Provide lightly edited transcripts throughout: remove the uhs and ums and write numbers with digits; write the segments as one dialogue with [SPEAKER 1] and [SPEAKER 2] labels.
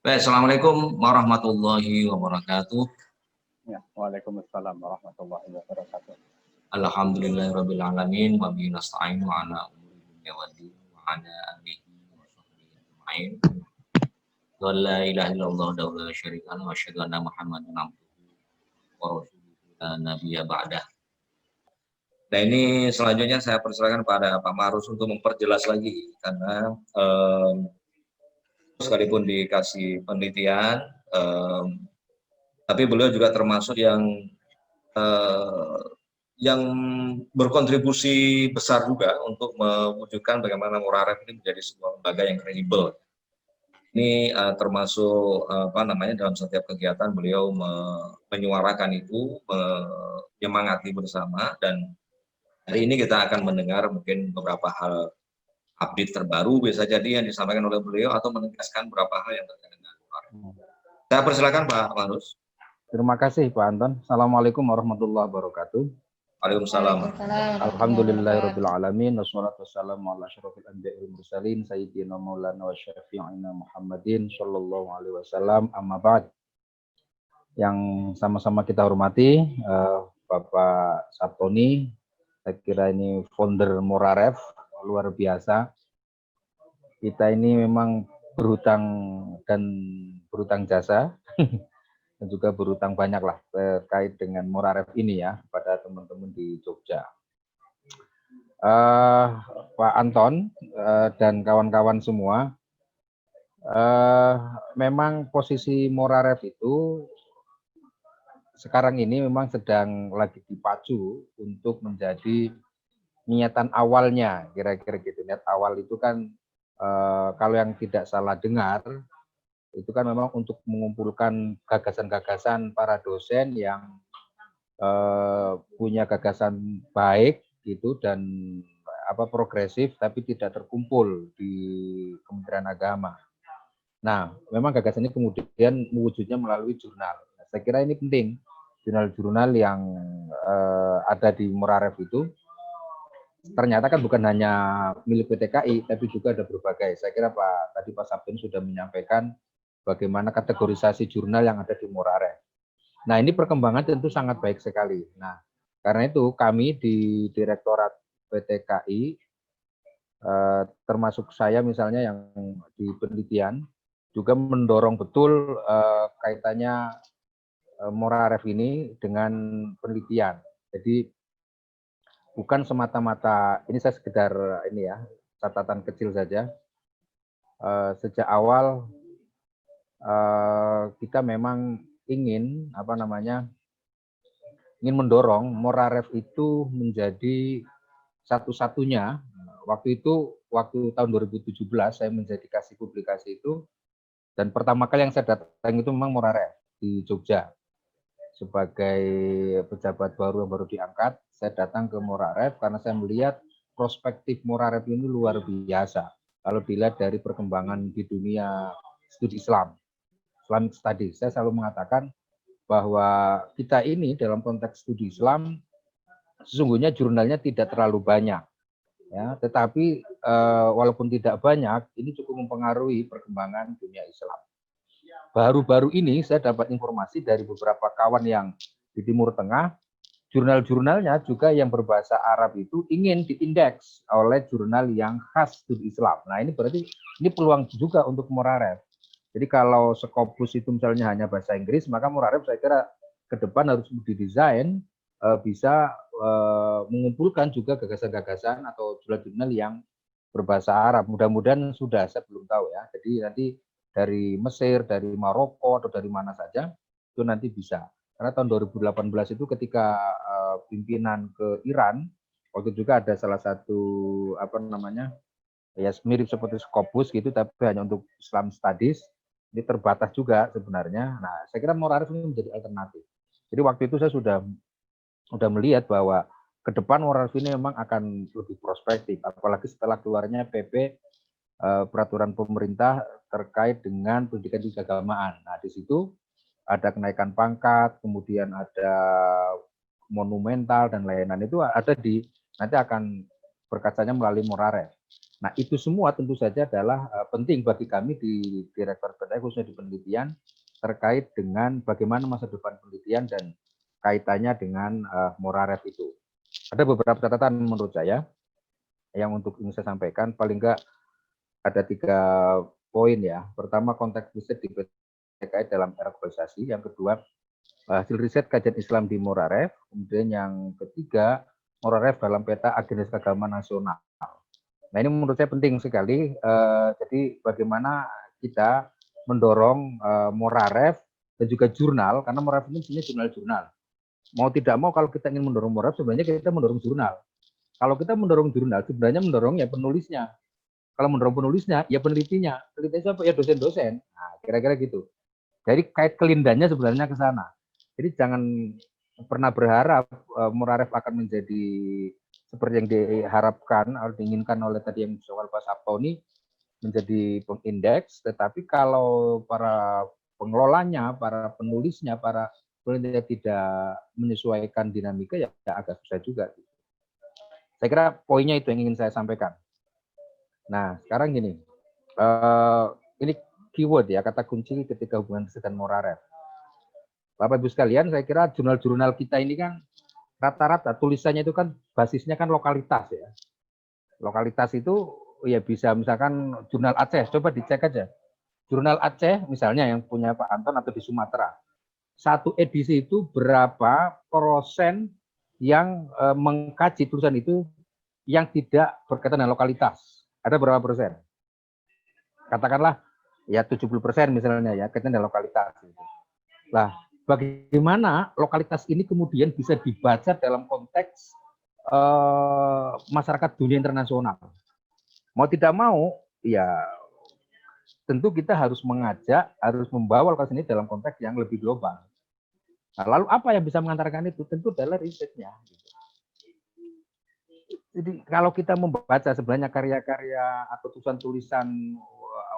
[SPEAKER 1] Baik, Assalamualaikum warahmatullahi wabarakatuh.
[SPEAKER 2] Ya, Waalaikumsalam warahmatullahi wabarakatuh.
[SPEAKER 1] Alhamdulillahirabbil alamin wa bihi nasta'inu ala umuri dunya waddin wa ala alihi wa sahbihi ajmain. Wa la ilaha illallah wa la syarika lahu wa asyhadu anna Muhammadan abduhu wa rasuluhu la nabiyya ba'dah. Nah, ini selanjutnya saya persilakan pada Pak Marus untuk memperjelas lagi karena sekalipun dikasih penelitian, tapi beliau juga termasuk yang berkontribusi besar juga untuk mewujudkan bagaimana Muraref ini menjadi sebuah lembaga yang kredibel. Ini termasuk dalam setiap kegiatan beliau menyuarakan itu, menyemangati bersama, dan hari ini kita akan mendengar mungkin beberapa hal update terbaru bisa jadi yang disampaikan oleh beliau atau menegaskan beberapa hal yang terkait dengan Muraref. Saya persilakan Pak Marus.
[SPEAKER 2] Terima kasih Pak Anton. Assalamualaikum warahmatullahi wabarakatuh.
[SPEAKER 1] Waalaikumsalam.
[SPEAKER 2] Alhamdulillahirabbil alamin wassalatu wassalamu ala asyrofil anbiya'i wal mursalin sayyidina maulana wa syafi'ina Muhammadin sallallahu alaihi wasallam, amma ba'd. Yang sama-sama kita hormati Bapak Sartoni, saya kira ini founder Muraref, luar biasa. Kita ini memang berhutang jasa dan juga berhutang banyak lah terkait dengan Muraref ini ya pada teman-teman di Jogja. Pak Anton dan kawan-kawan semua, memang posisi Muraref itu sekarang ini memang sedang lagi dipacu untuk menjadi niatan awalnya, kira-kira gitu. Niat awal itu kan kalau yang tidak salah dengar, itu kan memang untuk mengumpulkan gagasan-gagasan para dosen yang punya gagasan baik gitu dan progresif tapi tidak terkumpul di Kementerian Agama. Nah, memang gagasan ini kemudian mewujudnya melalui jurnal. Nah, saya kira ini penting, jurnal-jurnal yang ada di Muraref itu ternyata kan bukan hanya milik PTKI tapi juga ada berbagai. Saya kira tadi Pak Sabin sudah menyampaikan bagaimana kategorisasi jurnal yang ada di Muraref. Nah, ini perkembangan tentu sangat baik sekali. Nah, karena itu kami di Direktorat PTKI, termasuk saya misalnya yang di penelitian, juga mendorong betul kaitannya Muraref ini dengan penelitian. Jadi bukan semata-mata, ini saya sekedar ini ya, catatan kecil saja. Sejak awal kita memang ingin mendorong Muraref itu menjadi satu-satunya. Waktu tahun 2017 saya menjadi kasih publikasi itu, dan pertama kali yang saya datang itu memang Muraref di Jogja. Sebagai pejabat baru yang baru diangkat, saya datang ke Muraref karena saya melihat prospektif Muraref ini luar biasa. Kalau dilihat dari perkembangan di dunia studi Islam, Islamic Studies, saya selalu mengatakan bahwa kita ini dalam konteks studi Islam sesungguhnya jurnalnya tidak terlalu banyak, ya, tetapi walaupun tidak banyak, ini cukup mempengaruhi perkembangan dunia Islam. Baru-baru ini saya dapat informasi dari beberapa kawan yang di Timur Tengah, jurnal-jurnalnya juga yang berbahasa Arab itu ingin diindeks oleh jurnal yang khas studi Islam. Nah, ini berarti ini peluang juga untuk Muraref. Jadi kalau Scopus itu misalnya hanya bahasa Inggris, maka Muraref saya kira ke depan harus didesain bisa mengumpulkan juga gagasan-gagasan atau jurnal-jurnal yang berbahasa Arab. Mudah-mudahan sudah, saya belum tahu ya. Jadi nanti dari Mesir, dari Maroko atau dari mana saja itu nanti bisa. Karena tahun 2018 itu ketika pimpinan ke Iran, waktu juga ada salah satu ya mirip seperti Scopus gitu, tapi hanya untuk Islam Studies. Ini terbatas juga sebenarnya. Nah, saya kira Muraref ini menjadi alternatif. Jadi waktu itu saya sudah melihat bahwa ke depan Muraref ini memang akan lebih prospektif, apalagi setelah keluarnya PP peraturan pemerintah terkait dengan pendidikan keagamaan. Nah, di situ ada kenaikan pangkat, kemudian ada monumental dan lain-lain, itu ada nanti akan berkacanya melalui Muraref. Nah, itu semua tentu saja adalah penting bagi kami di Direktorat PTN, khususnya di penelitian, terkait dengan bagaimana masa depan penelitian dan kaitannya dengan Moraref itu. Ada beberapa catatan menurut saya yang untuk ini saya sampaikan, paling enggak ada 3 poin ya. Pertama, konteks riset di PTKI dalam era globalisasi. Yang kedua, hasil riset kajian Islam di Moraref. Kemudian yang ketiga, Moraref dalam peta agenda keagamaan nasional. Nah, ini menurut saya penting sekali. Jadi bagaimana kita mendorong Moraref dan juga jurnal, karena Moraref ini sebenarnya jurnal-jurnal. Mau tidak mau kalau kita ingin mendorong Moraref, sebenarnya kita mendorong jurnal. Kalau kita mendorong jurnal, sebenarnya mendorong ya penulisnya. Kalau mendorong penulisnya, ya penelitinya. Penelitinya siapa? Ya dosen-dosen. Nah, kira-kira gitu. Jadi kait kelindannya sebenarnya ke sana. Jadi jangan pernah berharap Moraref akan menjadi seperti yang diharapkan atau diinginkan oleh tadi yang soal Pak Sabto ini menjadi pengindeks, tetapi kalau para pengelolanya, para penulisnya, para penelitinya tidak menyesuaikan dinamika ya agak susah juga. Saya kira poinnya itu yang ingin saya sampaikan. Nah, sekarang gini, ini keyword ya, kata kunci ketika hubungan riset dan Moraref. Bapak Ibu sekalian, saya kira jurnal-jurnal kita ini kan rata-rata tulisannya itu kan basisnya kan lokalitas ya. Lokalitas itu ya bisa misalkan jurnal Aceh, coba dicek aja. Jurnal Aceh misalnya yang punya Pak Anton atau di Sumatera. Satu edisi itu berapa persen yang mengkaji tulisan itu yang tidak berkaitan dengan lokalitas? Ada berapa persen? Katakanlah ya 70% misalnya ya, kaitan dengan lokalitas. Nah, bagaimana lokalitas ini kemudian bisa dibaca dalam konteks masyarakat dunia internasional? Mau tidak mau, ya tentu kita harus mengajak, harus membawa lokasi ini dalam konteks yang lebih global. Nah, lalu apa yang bisa mengantarkan itu? Tentu adalah risetnya. Jadi kalau kita membaca sebenarnya karya-karya atau tulisan-tulisan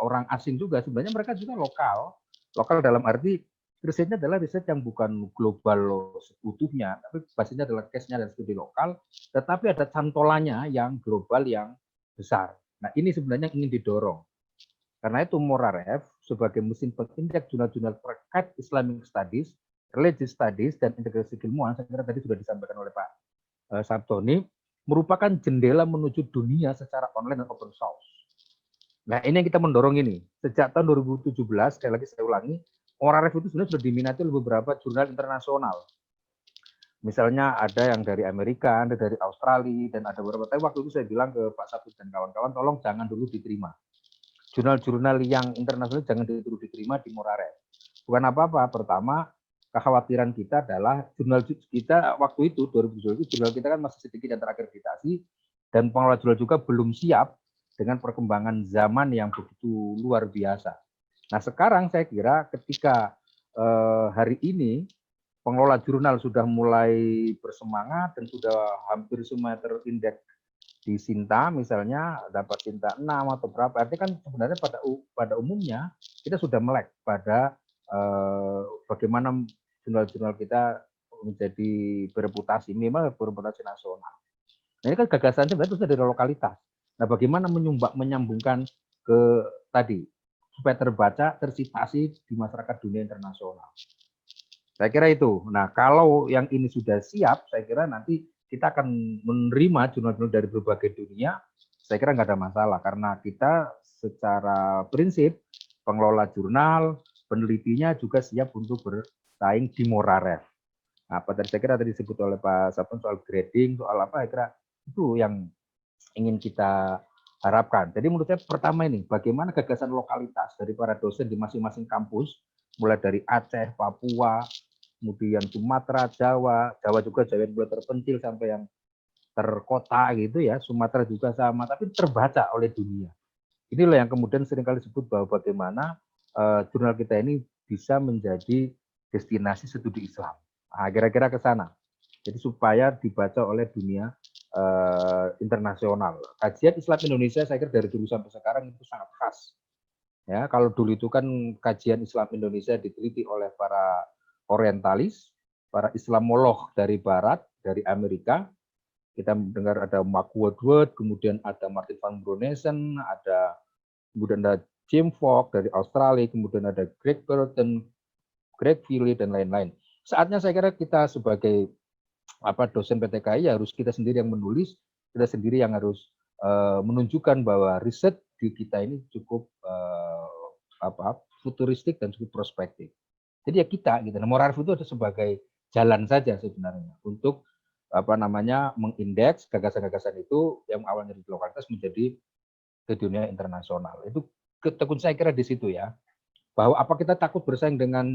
[SPEAKER 2] orang asing juga, sebenarnya mereka juga lokal. Lokal dalam arti risetnya adalah riset yang bukan global seutuhnya, tapi basisnya adalah case-nya dan studi lokal, tetapi ada cantolannya yang global yang besar. Nah, ini sebenarnya ingin didorong. Karena itu Moraref sebagai mesin pengindeks jurnal-jurnal terkait Islamic Studies, Religious Studies, dan integrasi keilmuan, saya kira tadi sudah disampaikan oleh Pak Sabtoni, merupakan jendela menuju dunia secara online dan open source. Nah, ini yang kita mendorong ini. Sejak tahun 2017, sekali lagi saya ulangi, Moraref itu sebenarnya sudah diminati oleh beberapa jurnal internasional. Misalnya ada yang dari Amerika, ada dari Australia, dan ada beberapa. Tapi waktu itu saya bilang ke Pak Sabtu dan kawan-kawan, tolong jangan dulu diterima. Jurnal-jurnal yang internasional jangan dulu diterima di Moraref. Bukan apa-apa. Pertama, kekhawatiran kita adalah jurnal kita waktu itu 2020 jurnal kita kan masih sedikit yang terakreditasi dan pengelola jurnal juga belum siap dengan perkembangan zaman yang begitu luar biasa. Nah, sekarang saya kira ketika hari ini pengelola jurnal sudah mulai bersemangat dan sudah hampir semua terindeks di Sinta misalnya dapat Sinta 6 atau berapa, artinya kan sebenarnya pada umumnya kita sudah melek pada bagaimana jurnal-jurnal kita menjadi bereputasi, minimal bereputasi nasional. Nah, ini kan gagasannya sebenarnya itu dari lokalitas. Nah, bagaimana menyambungkan ke tadi supaya terbaca, tersitasi di masyarakat dunia internasional. Saya kira itu. Nah, kalau yang ini sudah siap, saya kira nanti kita akan menerima jurnal-jurnal dari berbagai dunia, saya kira nggak ada masalah, karena kita secara prinsip, pengelola jurnal, penelitinya juga siap untuk bersaing di Moraref. Nah, apa tadi saya kira tadi disebut oleh Pak Sabton soal grading, soal apa, saya kira itu yang ingin kita harapkan. Jadi menurut saya pertama ini, bagaimana gagasan lokalitas dari para dosen di masing-masing kampus, mulai dari Aceh, Papua, kemudian Sumatera, Jawa, Jawa juga Jawa yang mulai terpencil sampai yang terkota gitu ya, Sumatera juga sama, tapi terbaca oleh dunia. Inilah yang kemudian seringkali disebut bahwa bagaimana jurnal kita ini bisa menjadi destinasi studi Islam. Nah, kira-kira ke sana. Jadi supaya dibaca oleh dunia internasional. Kajian Islam Indonesia saya kira dari dulu sampai sekarang itu sangat khas. Ya, kalau dulu itu kan kajian Islam Indonesia diteliti oleh para orientalis, para Islamolog dari barat, dari Amerika. Kita mendengar ada Mark Woodward, kemudian ada Martin van Brunessen, kemudian ada Jim Fogg dari Australia, kemudian ada Greg Burton, Greg Philly, dan lain-lain. Saatnya saya kira kita sebagai dosen PTKI harus kita sendiri yang menulis, kita sendiri yang harus menunjukkan bahwa riset di kita ini cukup futuristik dan cukup prospektif. Jadi ya kita gitu. Nah, Moraref itu ada sebagai jalan saja sebenarnya untuk mengindeks gagasan-gagasan itu yang awalnya di lokalitas menjadi ke dunia internasional. Itu ketekun saya kira di situ ya. Bahwa apa kita takut bersaing dengan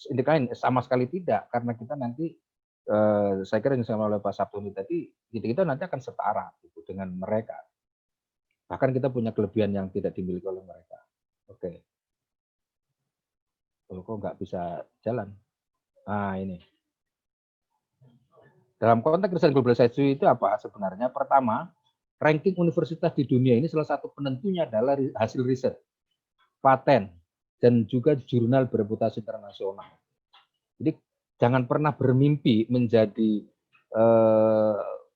[SPEAKER 2] indikain? Sama sekali tidak, karena kita nanti saya kira yang disampaikan oleh Pak Sabtoni tadi, kita nanti akan setara gitu, dengan mereka. Bahkan kita punya kelebihan yang tidak dimiliki oleh mereka. Oke. Kok nggak bisa jalan? Nah, ini. Dalam konteks riset globalisasi itu apa sebenarnya? Pertama, ranking universitas di dunia ini salah satu penentunya adalah hasil riset, paten, dan juga jurnal bereputasi internasional. Jadi jangan pernah bermimpi menjadi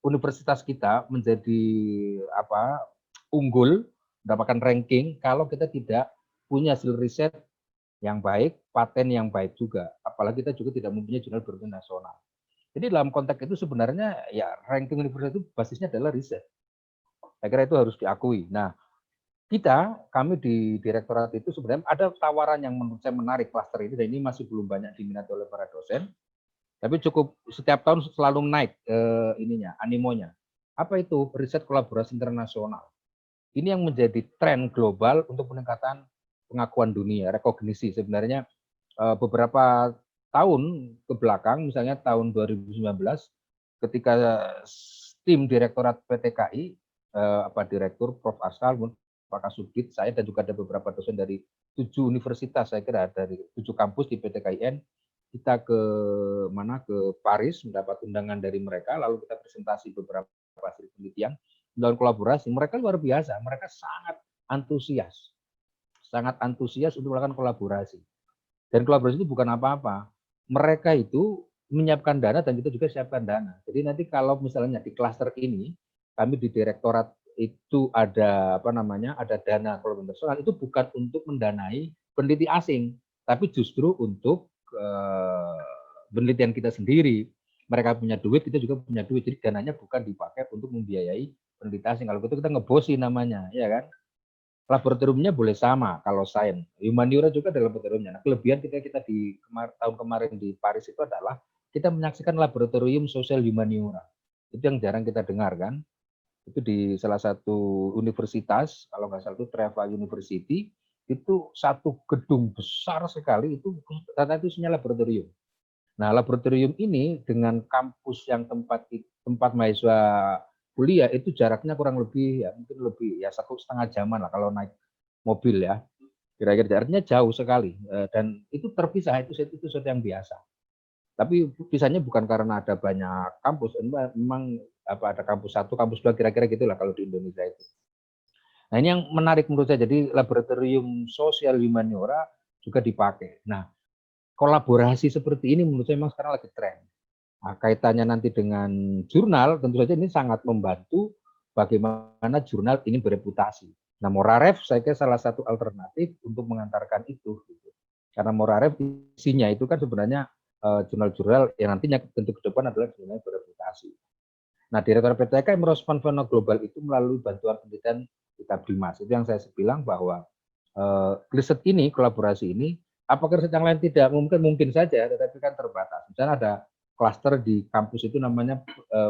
[SPEAKER 2] universitas kita menjadi unggul, mendapatkan ranking kalau kita tidak punya hasil riset yang baik, paten yang baik juga. Apalagi kita juga tidak mempunyai jurnal bermutu nasional. Jadi dalam konteks itu sebenarnya ya ranking universitas itu basisnya adalah riset. Saya kira itu harus diakui. Nah, kami di direktorat itu sebenarnya ada tawaran yang menurut saya menarik klaster ini, dan ini masih belum banyak diminati oleh para dosen, tapi cukup setiap tahun selalu naik animonya. Apa itu? Riset kolaborasi internasional. Ini yang menjadi tren global untuk peningkatan pengakuan dunia, rekognisi. Sebenarnya beberapa tahun ke belakang, misalnya tahun 2019, ketika tim direktorat PTKI, Direktur Prof. Askal, Pak Kasubdit, saya dan juga ada beberapa dosen dari 7 universitas, saya kira dari 7 kampus di PTKIN, kita ke Paris, mendapat undangan dari mereka, lalu kita presentasi beberapa hasil penelitian, dan kolaborasi. Mereka luar biasa, mereka sangat antusias untuk melakukan kolaborasi. Dan kolaborasi itu bukan apa-apa, mereka itu menyiapkan dana dan kita juga siapkan dana. Jadi nanti kalau misalnya di klaster ini, kami di direktorat itu ada ada dana kolaborasi internasional, itu bukan untuk mendanai peneliti asing, tapi justru untuk penelitian kita sendiri. Mereka punya duit, kita juga punya duit. Jadi dananya bukan dipakai untuk membiayai peneliti asing. Kalau gitu kita ngebosi namanya, ya kan? Laboratoriumnya boleh sama kalau sains. Humaniora juga ada laboratoriumnya. Nah, kelebihan kita di tahun kemarin di Paris itu adalah kita menyaksikan laboratorium sosial humaniora. Itu yang jarang kita dengar kan. Itu di salah satu universitas, kalau nggak salah itu Treva University, itu satu gedung besar sekali, itu ternyata itu isinya laboratorium. Nah, laboratorium ini dengan kampus yang tempat mahasiswa kuliah itu jaraknya kurang lebih mungkin lebih 1,5 jaman lah kalau naik mobil ya. Kira-kira artinya jauh sekali, dan itu terpisah, itu sesuatu yang biasa. Tapi pisahnya bukan karena ada banyak kampus, memang ada kampus 1, kampus 2, kira-kira gitulah kalau di Indonesia itu. Nah, ini yang menarik menurut saya. Jadi laboratorium sosial humaniora juga dipakai. Nah, kolaborasi seperti ini menurut saya memang sekarang lagi tren. Nah, kaitannya nanti dengan jurnal, tentu saja ini sangat membantu bagaimana jurnal ini bereputasi. Nah, Moraref saya kira salah satu alternatif untuk mengantarkan itu. Karena Moraref isinya itu kan sebenarnya jurnal-jurnal yang nantinya tentu ke depan adalah jurnal bereputasi. Nah, Direktur PTK merespon fenomena global itu melalui bantuan penelitian kita Brimas. Itu yang saya bilang bahwa riset ini, kolaborasi ini, apakah riset yang lain tidak? Mungkin saja, tetapi kan terbatas. Misalnya ada klaster di kampus itu namanya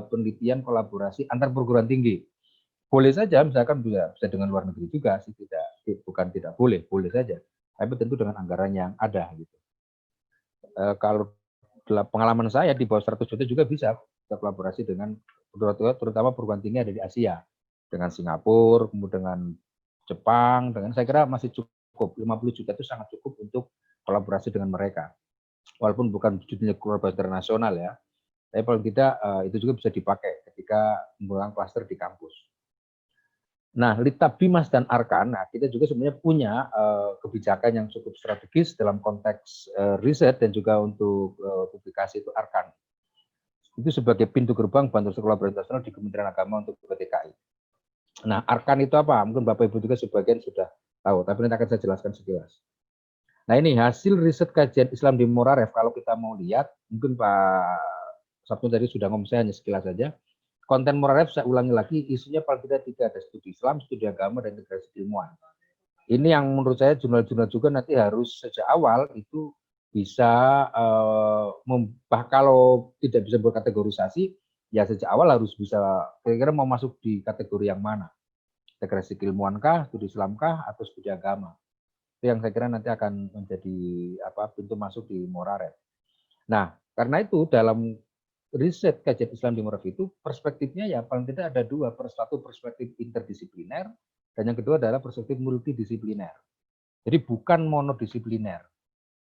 [SPEAKER 2] penelitian kolaborasi antar perguruan tinggi. Boleh saja, misalkan bisa dengan luar negeri juga sih, bukan tidak boleh saja. Tapi tentu dengan anggaran yang ada gitu. Kalau pengalaman saya di bawah 100 juta juga bisa kolaborasi dengan terutama perguruan tinggi ada di Asia, dengan Singapura, kemudian dengan Jepang, dengan saya kira masih cukup. 50 juta itu sangat cukup untuk kolaborasi dengan mereka. Walaupun bukan judulnya kolaborasi internasional ya, tapi paling tidak itu juga bisa dipakai ketika membangun klaster di kampus. Nah, Lita Bimas dan Arkan, nah kita juga sebenarnya punya kebijakan yang cukup strategis dalam konteks riset dan juga untuk publikasi itu Arkan. itu sebagai pintu gerbang bantuan sekolah berorientasi di Kementerian Agama untuk PTKI. Nah, Arkan itu apa? Mungkin Bapak Ibu juga sebagian sudah tahu, tapi nanti akan saya jelaskan sekilas. Nah, ini hasil riset kajian Islam di Moraref. Kalau kita mau lihat, mungkin Pak Sabtu tadi sudah ngomong, saya hanya sekilas saja. Konten Moraref saya ulangi lagi, isinya paling tidak 3, ada studi Islam, studi agama, dan integrasi ilmuwan. Ini yang menurut saya jurnal-jurnal juga nanti harus sejak awal itu bisa kalau tidak bisa berkategorisasi, ya sejak awal harus bisa kira-kira mau masuk di kategori yang mana. Integrasi keilmuan kah, studi Islam kah, atau studi agama. Itu yang saya kira nanti akan menjadi pintu masuk di Moraref. Nah, karena itu dalam riset kajian Islam di Moraref itu perspektifnya ya paling tidak ada 2, satu perspektif interdisipliner dan yang kedua adalah perspektif multidisipliner. Jadi bukan monodisipliner.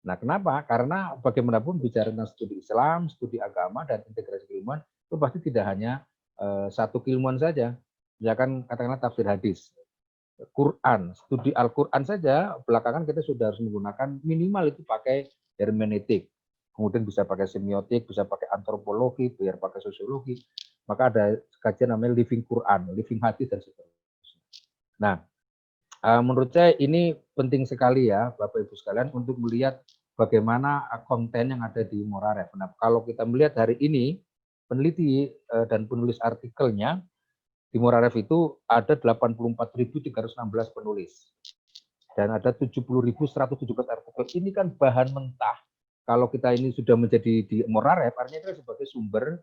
[SPEAKER 2] Nah, kenapa? Karena bagaimanapun bicara tentang studi Islam, studi agama, dan integrasi keilmuan, itu pasti tidak hanya satu keilmuan saja. Misalkan katakanlah tafsir hadis, Quran, studi Al-Quran saja, belakangan kita sudah harus menggunakan minimal itu pakai hermeneutik. Kemudian bisa pakai semiotik, bisa pakai antropologi, biar pakai sosiologi. Maka ada kajian namanya living Quran, living hadis, dan seterusnya. Nah, menurut saya ini penting sekali ya, Bapak Ibu sekalian, untuk melihat bagaimana konten yang ada di Moraref. Nah, kalau kita melihat hari ini, peneliti dan penulis artikelnya, di Moraref itu ada 84.316 penulis. Dan ada 70.117 artikel. Ini kan bahan mentah. Kalau kita ini sudah menjadi di Moraref, artinya itu sebagai sumber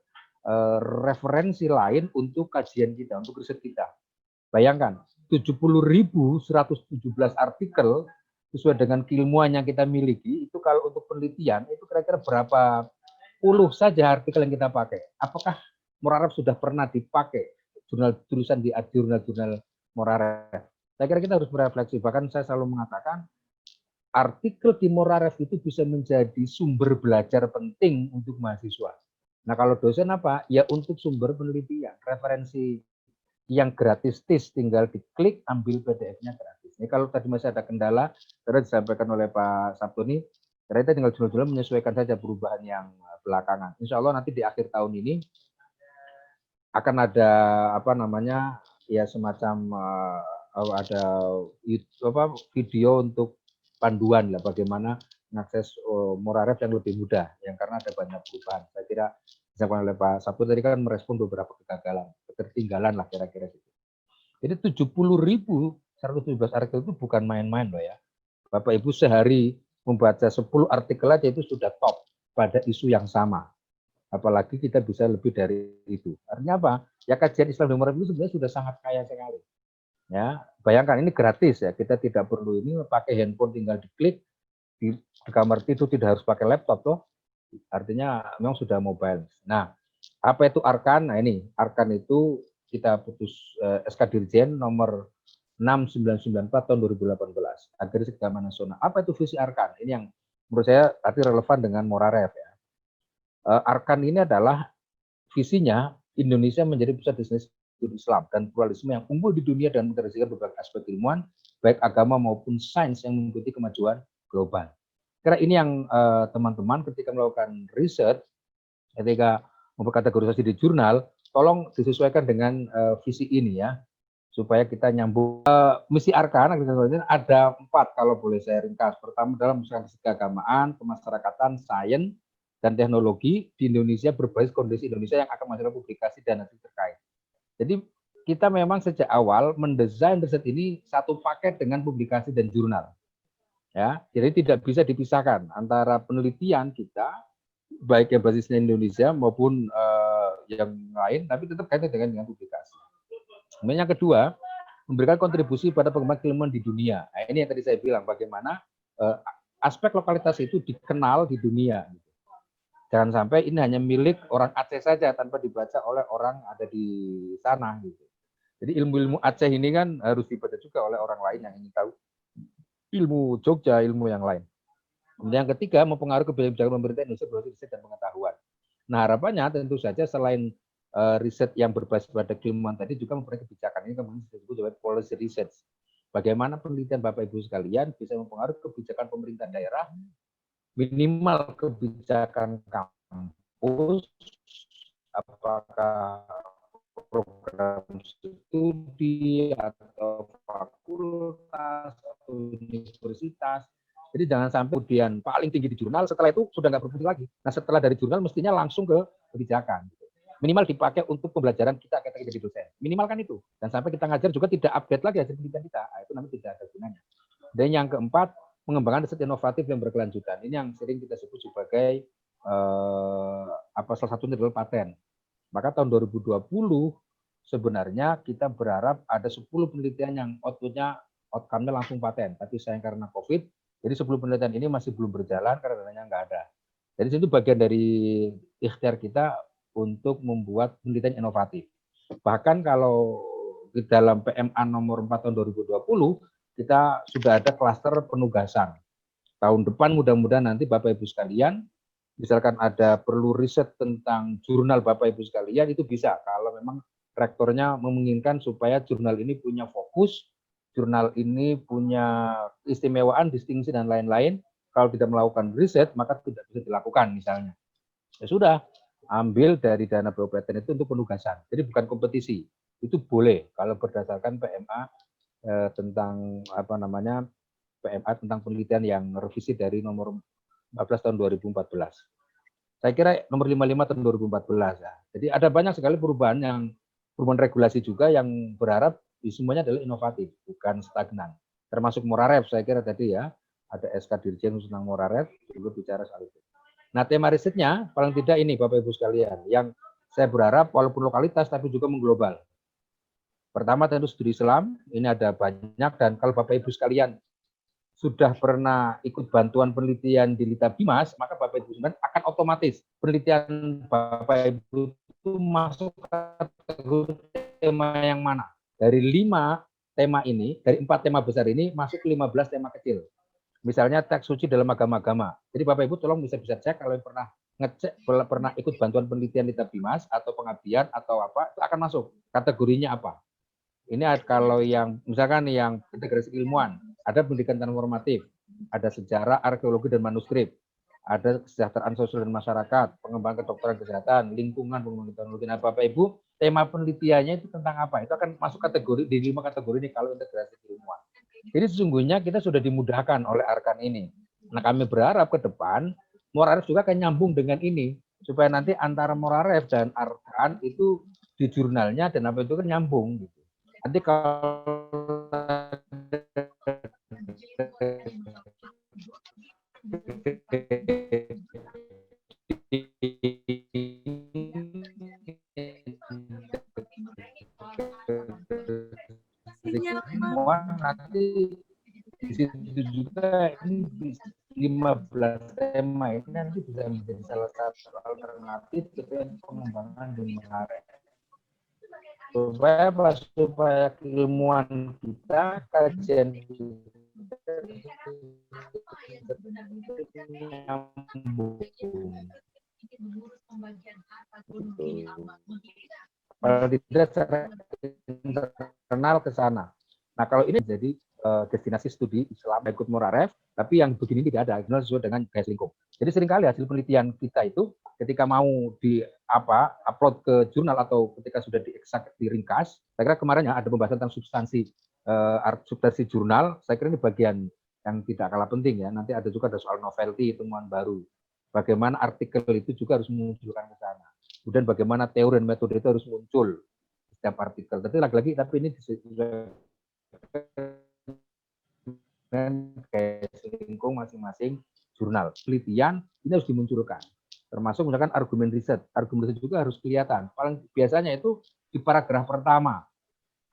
[SPEAKER 2] referensi lain untuk kajian kita, untuk riset kita. Bayangkan, 70.117 artikel sesuai dengan keilmuan yang kita miliki, itu kalau untuk penelitian, itu kira-kira berapa puluh saja artikel yang kita pakai. Apakah Moraref sudah pernah dipakai tulisan di jurnal-jurnal Moraref? Saya kira kita harus berefleksi. Bahkan saya selalu mengatakan, artikel di Moraref itu bisa menjadi sumber belajar penting untuk mahasiswa. Nah, kalau dosen apa? Ya untuk sumber penelitian, referensi yang gratis, tinggal diklik, ambil PDF-nya gratis. Ini kalau tadi masih ada kendala, karena disampaikan oleh Pak Sabtu ini, kita tinggal jurnal-jurnal menyesuaikan saja perubahan yang belakangan. Insya Allah nanti di akhir tahun ini akan ada ya semacam ada video untuk panduan lah bagaimana mengakses Moraref yang lebih mudah, yang karena ada banyak perubahan. Saya kira disampaikan oleh Pak Sabtu tadi kan merespon beberapa kegagalan, ketertinggalan lah kira-kira gitu. Jadi 70.117 artikel itu bukan main-main loh ya. Bapak Ibu sehari membaca 10 artikel aja itu sudah top pada isu yang sama. Apalagi kita bisa lebih dari itu. Artinya apa? Ya kajian Islam di Moraref itu sebenarnya sudah sangat kaya sekali. Ya, bayangkan ini gratis ya. Kita tidak perlu ini pakai handphone, tinggal diklik di kamar tidur, tidak harus pakai laptop toh. Artinya memang sudah mobile. Nah, apa itu Arkan? Nah, ini Arkan itu kita putus SK Dirjen nomor 6994 tahun 2018 Agenda Keagamaan Nasional. Apa itu visi Arkan? Ini yang menurut saya tadi relevan dengan Moraref ya. Arkan ini adalah visinya Indonesia menjadi pusat destinasi Islam dan pluralisme yang unggul di dunia dan mengintegrasikan berbagai aspek ilmuwan, baik agama maupun sains yang mengikuti kemajuan global. Karena ini yang teman-teman ketika melakukan riset, ketika memperkategorisasi di jurnal, tolong disesuaikan dengan visi ini ya, supaya kita nyambung. Misi Arkan ada 4 kalau boleh saya ringkas. Pertama dalam mengembangkan keagamaan, kemasyarakatan, sains, dan teknologi di Indonesia berbasis kondisi Indonesia yang akan menghasilkan publikasi dan hasil terkait. Jadi kita memang sejak awal mendesain riset ini satu paket dengan publikasi dan jurnal. Ya, jadi tidak bisa dipisahkan antara penelitian kita baik yang basisnya Indonesia maupun yang lain, tapi tetap kaitan dengan publikasi. Kemudian yang kedua, memberikan kontribusi pada pengembangan keilmuan di dunia. Nah, ini yang tadi saya bilang, bagaimana aspek lokalitas itu dikenal di dunia. Jangan sampai ini hanya milik orang Aceh saja tanpa dibaca oleh orang ada di sana. Gitu. Jadi ilmu-ilmu Aceh ini kan harus dibaca juga oleh orang lain yang ingin tahu ilmu Jogja, ilmu yang lain. Kemudian yang ketiga, mempengaruhi kebijakan pemerintah Indonesia berbasis riset dan pengetahuan. Nah, harapannya tentu saja selain riset yang berbasis pada keilmuan tadi juga mempunyai kebijakan. Ini kemudian disebut sebagai policy research. Bagaimana penelitian Bapak Ibu sekalian bisa mempengaruhi kebijakan pemerintah daerah, minimal kebijakan kampus, apakah program studi atau fakultas atau universitas. Jadi jangan sampai kemudian paling tinggi di jurnal, setelah itu sudah nggak berfungsi lagi. Nah setelah dari jurnal mestinya langsung ke kebijakan. Minimal dipakai untuk pembelajaran kita ketika jadi dosen. Minimal kan itu. Dan sampai kita ngajar juga tidak update lagi hasil penelitian kita. Nah, itu nanti tidak ada gunanya. Dan yang keempat, mengembangkan riset inovatif yang berkelanjutan. Ini yang sering kita sebut sebagai salah satunya adalah paten. Maka tahun 2020 sebenarnya kita berharap ada 10 penelitian yang outcome-nya langsung paten. Tapi sayang karena COVID, jadi 10 penelitian ini masih belum berjalan karena dananya nggak ada. Jadi itu bagian dari ikhtiar kita untuk membuat penelitian inovatif. Bahkan kalau di dalam PMA nomor 4 tahun 2020, kita sudah ada klaster penugasan. Tahun depan mudah-mudahan nanti Bapak Ibu sekalian, misalkan ada perlu riset tentang jurnal Bapak Ibu sekalian, itu bisa kalau memang rektornya menginginkan supaya jurnal ini punya fokus, jurnal ini punya keistimewaan, distingsi, dan lain-lain. Kalau tidak melakukan riset, maka tidak bisa dilakukan misalnya. Ya sudah, ambil dari dana BPPT itu untuk penugasan. Jadi bukan kompetisi. Itu boleh kalau berdasarkan PMA tentang PMA tentang penelitian yang revisi dari nomor 14 tahun 2014. Saya kira nomor 55 tahun 2014 ya. Jadi ada banyak sekali perubahan regulasi juga yang berharap semuanya adalah inovatif, bukan stagnan. Termasuk Moraref, saya kira tadi ya, ada SK Dirjen tentang Moraref juga bicara soal itu. Nah, tema risetnya paling tidak ini Bapak Ibu sekalian, yang saya berharap walaupun lokalitas tapi juga mengglobal. Pertama tentu studi Islam, ini ada banyak, dan kalau Bapak Ibu sekalian sudah pernah ikut bantuan penelitian di Lita Bimas, maka Bapak Ibu sekalian akan otomatis penelitian Bapak Ibu itu masuk kategori tema yang mana. Dari 5 tema ini, dari 4 tema besar ini, masuk 15 tema kecil. Misalnya teks suci dalam agama-agama. Jadi Bapak Ibu tolong bisa cek kalau yang pernah ikut bantuan penelitian Lita Bimas atau pengabdian atau apa, itu akan masuk. Kategorinya apa? Ini kalau yang misalkan yang integrasi ilmuwan, ada pendidikan transformatif, ada sejarah, arkeologi, dan manuskrip, ada kesejahteraan sosial dan masyarakat, pengembangan kedokteran kesehatan, lingkungan, pengembangan teknologi. Nah, Bapak Ibu, tema penelitiannya itu tentang apa? Itu akan masuk kategori di 5 kategori ini kalau integrasi ilmuwan. Jadi sesungguhnya kita sudah dimudahkan oleh Arkan ini. Nah, kami berharap ke depan Moraref juga akan nyambung dengan ini supaya nanti antara Moraref dan Arkan itu di jurnalnya dan apa itu kan nyambung gitu. Nanti kalau nanti di situ juga ini 15 tema ini nanti bisa menjadi salah satu alternatif pengembangan di Moraref. Supaya keilmuan kita, kajian nyambung. Kalau tidak secara internal ke sana. Nah, kalau ini jadi destinasi studi Islam ikut Moraref, tapi yang begini tidak ada, sesuai dengan gaya lingkup. Jadi seringkali hasil penelitian kita itu ketika mau upload ke jurnal atau ketika sudah diringkas, saya kira kemarin ya ada pembahasan tentang substansi jurnal, saya kira ini bagian yang tidak kalah penting ya. Nanti ada juga soal novelty, temuan baru. Bagaimana artikel itu juga harus memunculkan ke sana. Kemudian bagaimana teori dan metode itu harus muncul setiap artikel. Tapi lagi-lagi, tapi ini dengan gaya lingkup masing-masing jurnal. Penelitian ini harus dimunculkan. Termasuk misalkan argumen riset. Argumen riset juga harus kelihatan. Paling biasanya itu di paragraf pertama.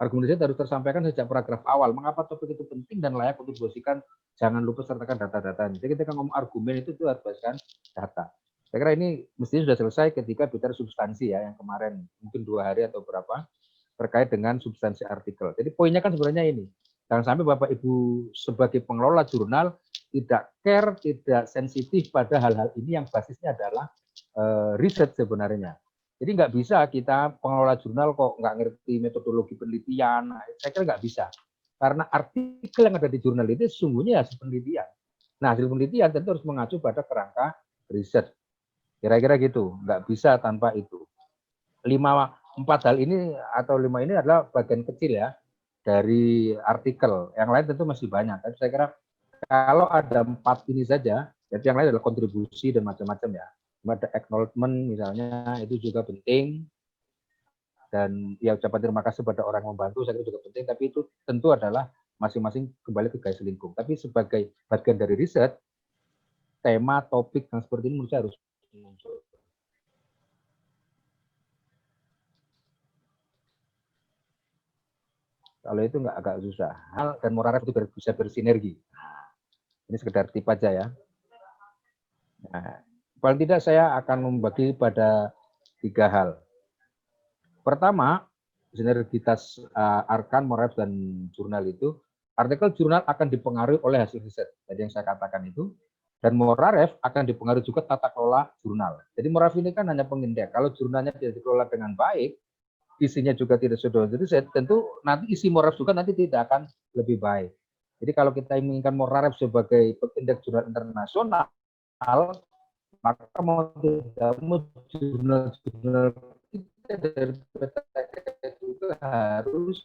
[SPEAKER 2] Argumen riset harus tersampaikan sejak paragraf awal. Mengapa topik itu penting dan layak untuk didiskusikan? Jangan lupa sertakan data-data. Jadi ketika ngomong argumen itu harus basiskan data. Saya kira ini mestinya sudah selesai ketika bicara substansi ya, yang kemarin mungkin 2 hari atau berapa terkait dengan substansi artikel. Jadi poinnya kan sebenarnya ini. Jangan sampai Bapak Ibu sebagai pengelola jurnal tidak care, tidak sensitif pada hal-hal ini yang basisnya adalah riset sebenarnya. Jadi nggak bisa kita pengelola jurnal kok nggak ngerti metodologi penelitian. Saya kira nggak bisa. Karena artikel yang ada di jurnal itu sesungguhnya hasil penelitian. Nah, hasil penelitian tentu harus mengacu pada kerangka riset. Kira-kira gitu, nggak bisa tanpa itu. empat hal ini atau 5 ini adalah bagian kecil ya dari artikel. Yang lain tentu masih banyak. Tapi saya kira kalau ada 4 ini saja, jadi yang lain adalah kontribusi dan macam-macam ya. Ada acknowledgement misalnya, itu juga penting. Dan ya ucapan terima kasih pada orang yang membantu, saya kira juga penting. Tapi itu tentu adalah masing-masing kembali ke garis lingkung. Tapi sebagai bagian dari riset, tema, topik yang seperti ini menurut saya harus muncul. Kalau itu nggak agak susah. Hal dan Moraref itu bisa bersinergi. Nah, ini sekedar tip aja ya. Nah, paling tidak saya akan membagi pada 3 hal. Pertama, sinergitas Arkan, Moraref, dan jurnal itu, artikel jurnal akan dipengaruhi oleh hasil riset. Jadi yang saya katakan itu, dan Moraref akan dipengaruhi juga tata kelola jurnal. Jadi Moraref ini kan hanya pengindeks. Kalau jurnalnya tidak dikelola dengan baik, isinya juga tidak sesuai dengan riset, tentu nanti isi Moraref juga nanti tidak akan lebih baik. Jadi kalau kita inginkan Moraref sebagai pengindeks jurnal internasional, maka mau tidak mau jurnal-jurnal kita dari PTK juga harus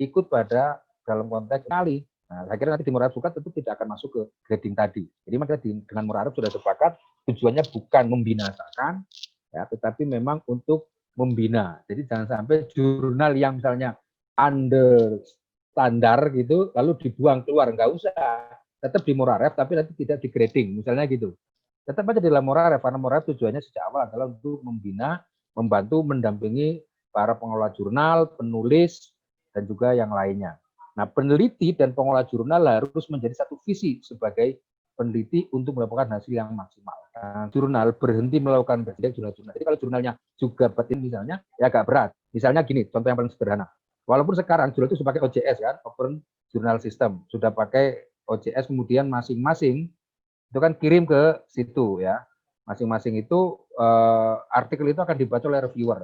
[SPEAKER 2] ikut pada dalam konteks kali. Nah, saya kira nanti di Moraref juga tentu tidak akan masuk ke grading tadi. Jadi makanya dengan Moraref sudah sepakat tujuannya bukan membinasakan, ya, tetapi memang untuk membina. Jadi jangan sampai jurnal yang misalnya under standar gitu, lalu dibuang keluar, nggak usah. Tetap di Moraref, tapi nanti tidak di grading, misalnya gitu. Tetap aja di dalam Moraref, karena Moraref tujuannya sejak awal adalah untuk membina, membantu, mendampingi para pengelola jurnal, penulis, dan juga yang lainnya. Nah, peneliti dan pengelola jurnal harus menjadi satu visi sebagai peneliti untuk mendapatkan hasil yang maksimal. Nah, jurnal berhenti melakukan jurnal-jurnal. Jadi kalau jurnalnya juga batin misalnya, ya agak berat. Misalnya gini, contoh yang paling sederhana. Walaupun sekarang jurnal itu sudah pakai OJS kan, Open Journal System, sudah pakai OJS, kemudian masing-masing itu kan kirim ke situ ya. Masing-masing itu artikel itu akan dibaca oleh reviewer.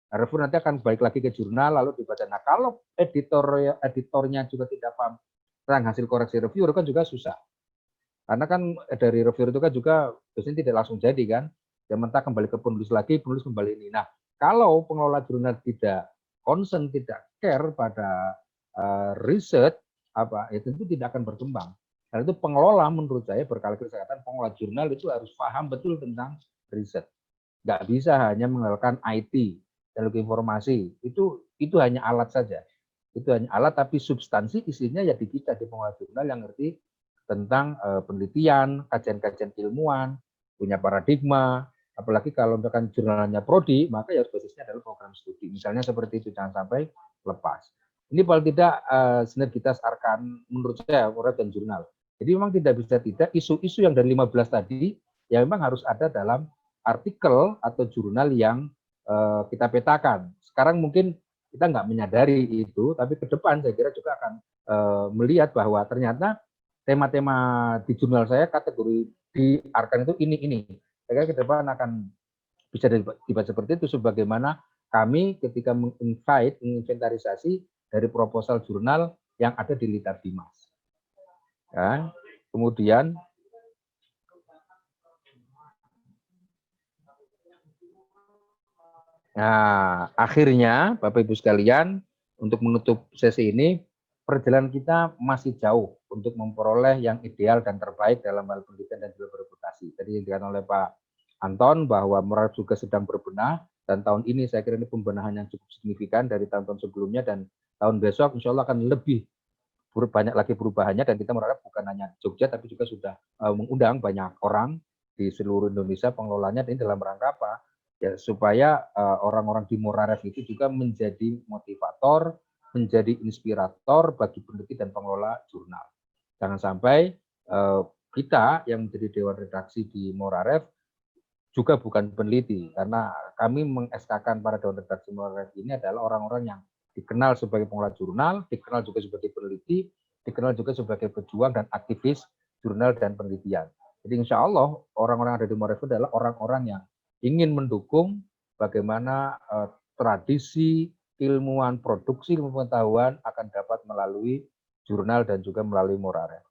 [SPEAKER 2] Nah, reviewer nanti akan balik lagi ke jurnal lalu dibaca. Nah, kalau editornya juga tidak paham tentang hasil koreksi reviewer kan juga susah. Karena kan dari reviewer itu kan juga biasanya tidak langsung jadi kan. Dia mentah kembali ke penulis lagi, penulis kembali ini. Nah, kalau pengelola jurnal tidak concern, tidak care pada riset, ya tentu tidak akan berkembang. Dan itu pengelola menurut saya berkali-kali saya katakan pengelola jurnal itu harus paham betul tentang riset. Nggak bisa hanya mengandalkan IT, teknologi informasi. Itu hanya alat saja. Itu hanya alat, tapi substansi isinya ya di kita, di pengelola jurnal yang ngerti tentang penelitian, kajian-kajian ilmuwan, punya paradigma, apalagi kalau misalkan jurnalnya prodi, maka ya basisnya adalah program studi. Misalnya seperti itu, jangan sampai lepas. Ini paling tidak sinergitas Arkan menurut saya, Moraref dan jurnal. Jadi memang tidak bisa tidak, isu-isu yang dari 15 tadi, ya memang harus ada dalam artikel atau jurnal yang kita petakan. Sekarang mungkin kita nggak menyadari itu, tapi ke depan saya kira juga akan melihat bahwa ternyata tema-tema di jurnal saya kategori di Arkan itu ini. Saya kira ke depan akan bisa dibaca seperti itu, sebagaimana kami ketika menginventarisasi dari proposal jurnal yang ada di Liter Dimas. Ya. Kemudian akhirnya Bapak Ibu sekalian, untuk menutup sesi ini, perjalanan kita masih jauh untuk memperoleh yang ideal dan terbaik dalam hal pendidikan dan juga bereputasi. Tadi yang dikatakan oleh Pak Anton bahwa Moraref juga sedang berbenah, dan tahun ini saya kira ini pembenahan yang cukup signifikan dari tahun-tahun sebelumnya, dan tahun besok insya Allah akan lebih banyak lagi perubahannya, dan kita Moraref bukan hanya Jogja tapi juga sudah mengundang banyak orang di seluruh Indonesia pengelolanya. Ini dalam rangka apa? Ya, supaya orang-orang di Moraref itu juga menjadi motivator, menjadi inspirator bagi peneliti dan pengelola jurnal. Jangan sampai kita yang menjadi dewan redaksi di Moraref juga bukan peneliti, karena kami meng-SK-kan para dewan redaksi Moraref ini adalah orang-orang yang dikenal sebagai pengelola jurnal, dikenal juga sebagai peneliti, dikenal juga sebagai pejuang dan aktivis jurnal dan penelitian. Jadi insya Allah orang-orang yang ada di Moraref adalah orang-orang yang ingin mendukung bagaimana tradisi ilmuwan, produksi ilmu pengetahuan akan dapat melalui jurnal dan juga melalui Moraref.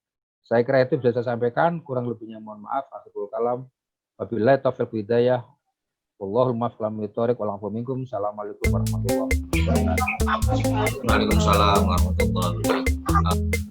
[SPEAKER 2] Saya kira itu bisa saya sampaikan, kurang lebihnya mohon maaf. Akhirul kalam. Wabillahi taufiq hidayah. Wallahul muwaffiq ila thoriq wal 'afwu minkum. Assalamualaikum warahmatullahi wabarakatuh.
[SPEAKER 1] Waalaikumsalam warahmatullahi wabarakatuh.